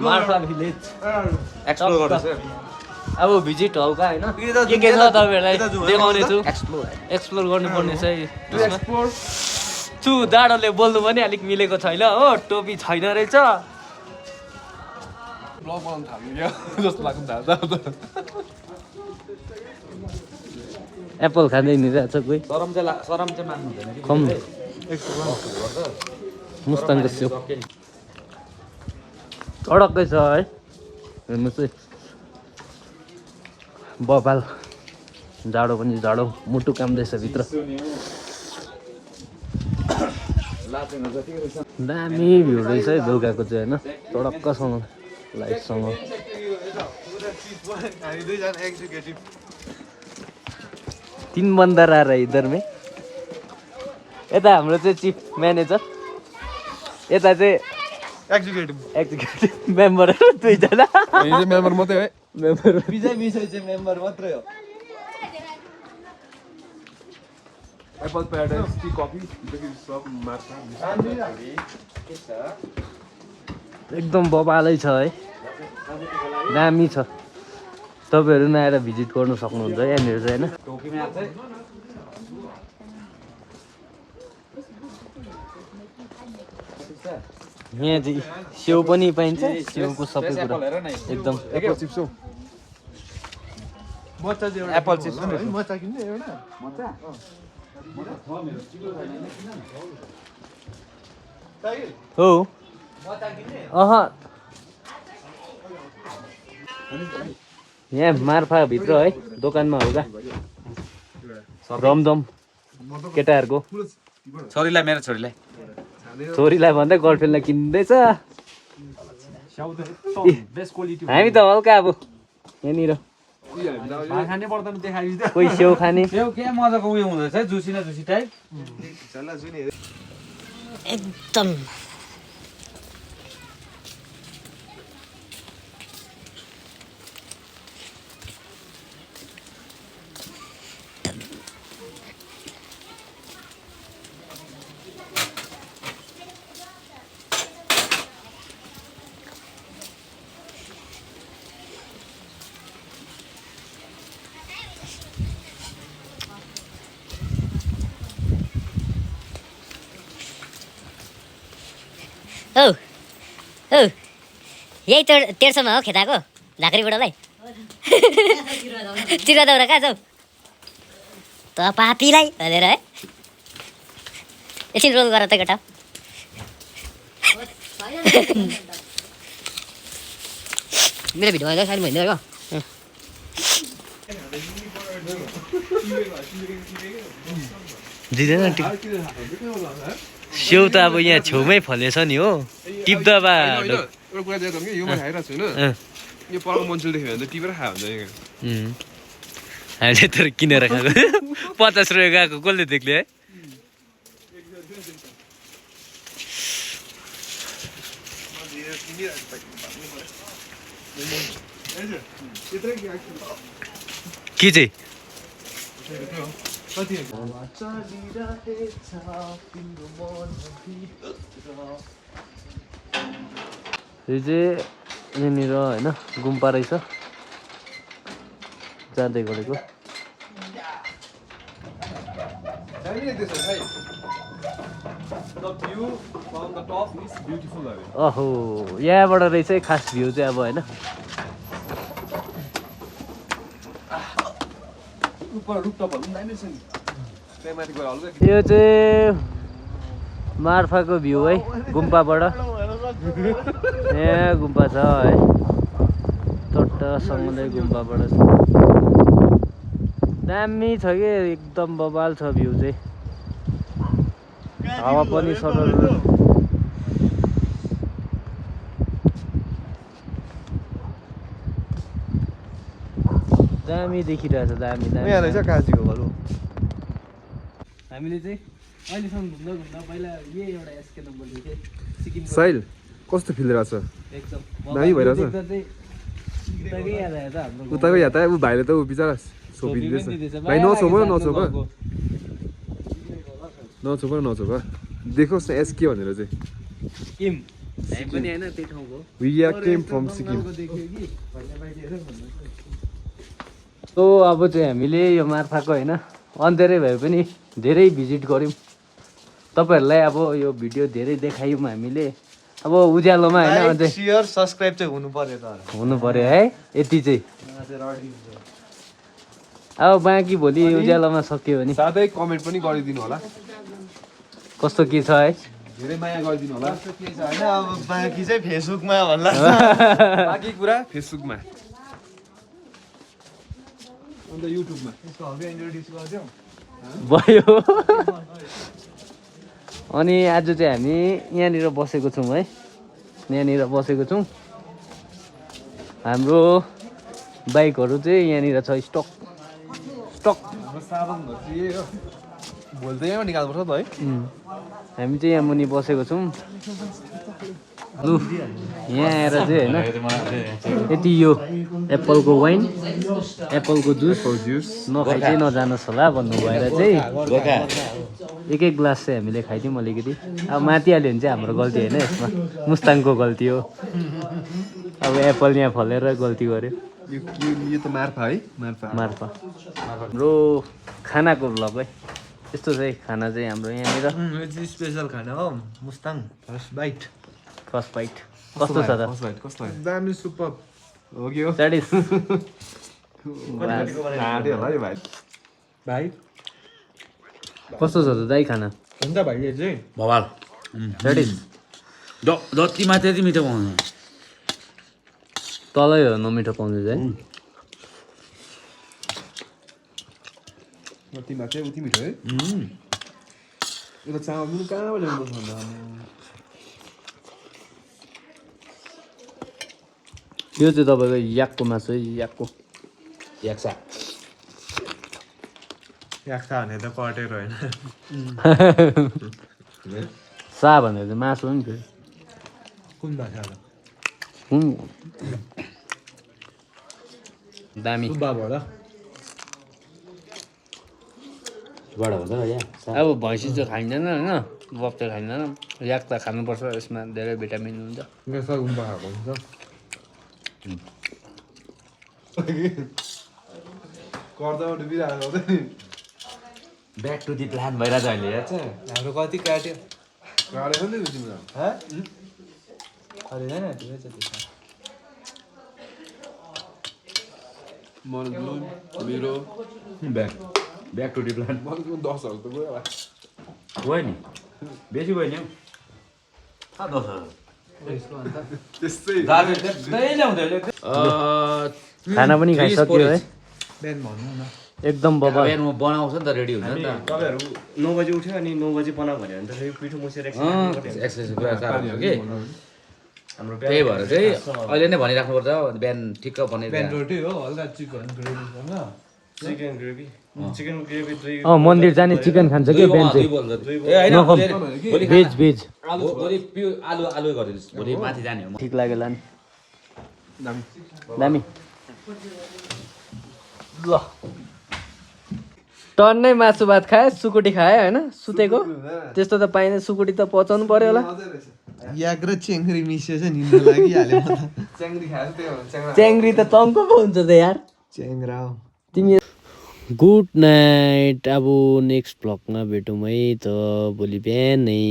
Marpha village explore गर्दैछ अब visit हल्का होइन के छ तपाईँहरूलाई देखाउने छु एक्सप्लोर गर्नुपर्ने चाहिँ छु डाँडोले बोल्नु पनि अलिक मिलेको छैन हो टोपी छैन रहेछ एप्पल खाँदै नि रहेछ कोही सरम चाहिँ मान्नु हुँदैन कम मुस्ताङको स्यौ अडक्कै छ है हेर्नुहोस् है बबाल जाडो पनि जाडो मुटु काम्दैछ भित्र दामी भ्यू रहेछ है बेलुकाको चाहिँ होइन चडक्कसँग लाइटसँग तीन बन्दर आ रहा है इधर में यता हाम्रो चाहिँ चिफ म्यानेजर यता चाहिँ एक्जिक्युटिभ मेम्बर दुईजना मेम्बर मात्रै है मेम्बर विजय विषय चाहिँ मेम्बर मात्रै हो एप्पल प्याराडाइज टी कफी एकदम बबालै छ है दामी छ तपाईँहरू नआएर भिजिट गर्नु सक्नुहुन्छ यहाँनिर चाहिँ होइन यहाँ चाहिँ स्यौ पनि पाइन्छ स्यौको सबै कुरा एकदम एप्पल चिप्स हो एप्पल चिप्स हो अह यहाँ मार्फा भित्र है दोकानमा हो क्या रमदम केटाहरूको छोरीलाई मेरो छोरीलाई छोरीलाई भन्दै गर्लफ्रेन्डलाई किन्दैछ हामी त हल्का अब यहाँनिर कोही स्यौ खाने के मजाको उयो हुँदैछ जुसी न जुसी टाइप एकदम औ यही तेर्सोमा हो खेताको झाँक्री बुढालाई चिरा दाउरा कहाँ छौ त पापीलाई भनेर है एकछिन रोल गर त केटा मेरो भिडियो अहिले साइड भइदियो हो दिँदैन स्यौ त अब यहाँ छेउमै फलेछ नि हो टिप्दा बा एउटा कुरा चाहिँ कि यो म खाइरहेको छु होइन यो परको मान्छेले देख्यो भने त टिपेर खायो हुन्छ हामीले तर किनेर खाएको 50 रुपियाँ गएको कसले देख्ले है के चाहिँ यो चाहिँ यहाँनिर होइन गुम्पा रहेछ जाँदै गरेको अहो यहाँबाट रहेछ खास भ्यू चाहिँ अब होइन यो चाहिँ मार्फाको भ्यू है गुम्पाबाट यहाँ गुम्पा छ है टट्टसँगले गुम्पाबाट दामी छ कि एकदम बबाल छ भ्यू चाहिँ हावा पनि सरल दामी देखिरहेछ दामी दामी यहाँ रहेछ काजीको घर हो हामीले चाहिँ अहिलेसम्म घुम्दा पहिला यही एउटा एसके नम्बर थियो सिक्किम साइल कस्तो फिल रहेछ एकदम दामी भइरहेछ उताकै याद आयो त हाम्रो उताको याद आयो ऊ भाइले त ऊ बिचरा सोपिदिँदैछ भाइ नछोप नछोप नछोप नछोप देखोस् न एसके भनेर चाहिँ किम हामी पनि हैन त्यही ठाउँको We came from Sikkim. So अब चाहिँ हामीले यो मार्फाको होइन अन्धेरै भए पनि धेरै भिजिट गऱ्यौँ तपाईँहरूलाई अब यो भिडियो धेरै देखायौँ हामीले अब उज्यालोमा होइन अझै शेयर सब्स्क्राइब चाहिँ हुनु पर्यो तर हुनु पर्यो है यति चाहिँ अब बाँकी भोलि उज्यालोमा सक्यो भने साथै कमेन्ट पनि गरिदिनु होला कस्तो के छ है धेरै माया गरिदिनु होला होइन अब बाँकी चाहिँ फेसबुकमा भन्ला बाँकी कुरा फेसबुकमा अन्त युट्युबमा भयो अनि आज चाहिँ हामी यहाँनिर बसेको छौँ है यहाँनिर बसेको छौँ हाम्रो बाइकहरू चाहिँ यहाँनिर छ स्टक भोलि त यहाँबाट निकाल्नुपर्छ त है हामी चाहिँ यहाँ मुनि बसेको छौँ लु यहाँ आएर चाहिँ होइन यति यो एप्पलको वाइन एप्पलको जुस नखाइ चाहिँ नजानुहोस् होला भन्नु भएर चाहिँ एक ग्लास चाहिँ हामीले खाइदिउँ अलिकति अब माथिहाल्यो भने चाहिँ हाम्रो गल्ती होइन यसमा मुस्ताङको गल्ती हो अब एप्पल यहाँ फलेर गल्ती गर्यो यो त मार्फा है मार्फा हाम्रो खानाको भ्लग है यस्तो चाहिँ खाना चाहिँ हाम्रो यहाँनिर स्पेसल खाना हो मुस्ताङ फर्स्ट बाइट कस्तो छ त कस्तो दामी सुपर हो कि हो च्याटिस ढाँट्यो होला है भाइ भाइ कस्तो छ त दाइ खाना हुन्छ भाइले चाहिँ भवाल च्याटिस जति माथि त्यति मिठो पाउँछ तलै हो नमिठो पाउँदैछ है जति माथि उति मिठो है यो त चामल पनि कहाँबाट ल्याउनु भन्दा यो चाहिँ तपाईँको याकको मासु है याकको याक्सा याक्था भने त कटेर होइन सा भनेर चाहिँ मासु हो नि फेरि कुन भाषा हो दामी सुब्बाबाट बडा हुन्छ या अब भैँसी चाहिँ खाइँदैन होइन बफ चाहिँ खाइँदैन याक त खानुपर्छ यसमा धेरै भिटामिन हुन्छ यसो गुम्बा खाएको हुन्छ कर्दाबाट बिराएको हुन्छ नि ब्याक टु दि प्लान भइरहेछ अहिले यार चाहिँ हाम्रो कति काट्यो गाडेको नि तिम्रो खरिँदैन ठिकै छ त्यसमा मनोज मेरो back to the plan Manoj 10,000 त गयो होला गयो नि बेसी गयो नि हौ 10,000 त्यस्तै दाजु त्यस्तै ल्याउँदै खाना पनि खाइसक्यो है बिहान भन्नु न एकदम बबा बिहान म बनाउँछ नि त रेडी हुन्छ नि त तपाईँहरू 9 बजी उठ्यो अनि 9 बजी बनाऊ भन्यो भने त फेरि पिठो मुसेर एक्सर्साइज पुरा साह्रो हुन्छ कि हाम्रो त्यही भएर चाहिँ अहिले नै भनिराख्नुपर्छ बिहान ठिक्क बिहान बनाइदिएर रोटी हो हल्का चिकन ग्रेभीसँग चिकन ग्रेभी 2 मन्दिर जाने चिकन खान्छ कि बिहान चाहिँ भोलि भेज भोलि आलु आलु गरिदिनुहोस् भोलि माथि जाने हो ठिक लाग्यो नि दामी ल टन्नै मासु भात खायो सुकुटी खायो होइन सुतेको त्यस्तो त पाइने सुकुटी त पचाउनु पर्यो होला याक र चेङ्ग्री मिसिएछ निन्द्रा लागिहाल्यो म त च्याङ्ग्री खाएको त्यही हो च्याङ्ग्री त टङ्को पो हुन्छ त यार च्याङ्ग्रा हो तिमी गुड नाइट अब नेक्स्ट भ्लगमा भेटौँ है त भोलि बिहानै